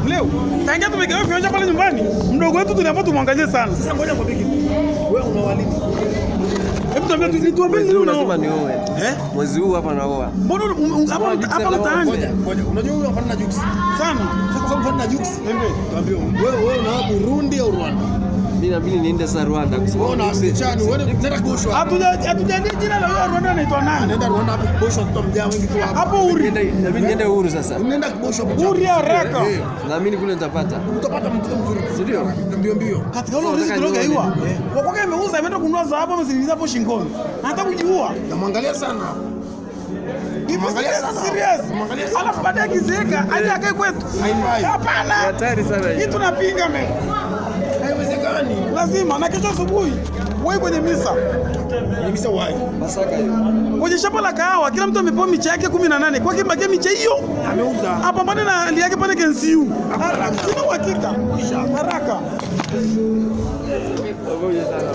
Leo. Tangia tumegawa viwanja pale nyumbani. Mdogo wetu tuliamua tumwangalie sana. Sasa ngoja nikwambie kitu. Wewe unawalini? Hebu tuambie nini unasema ni oe. Mwezi huu hapa naoa. Mbona hapa mtaani? Unajua huyu afana Jux. Sana. Sasa kwa mfano Jux. Tuambie wewe una Burundi au Rwanda? Mimi niende sasa Rwanda kwa sababu na asichani wewe nenda kuoshwa. Hatujani jina la Rwanda anaitwa nani? Nenda Rwanda hapo kuoshwa tutamjaa wengi tu hapo. Hapo uri. Niende Uhuru sasa. Nenda kuoshwa uri haraka. Na mimi kule nitapata. Utapata mtoto mzuri. Ndio. Mbio. Katika ule riziki tulogaiwa. Wakoke ameuza ameenda kununua dhahabu ameziingiza hapo shingoni. Anataka kujiua. Namwangalia sana. Mwangalia sana. Serious. Alafu baadaye kizeeka aje akae kwetu. Hapana. Hatari sana hiyo. Hii tunapinga mimi. Haiwezekani. Lazima na kesho asubuhi wewe kwenye misa. Kwenye misa wapi? Masaka hiyo. Kwenye shamba la kahawa kila mtu amepewa miche yake 18. Kwa kibakia miche hiyo ameuza. Apambane na hali yake pale KNCU. Sina uhakika. Haraka. Ngoja sana.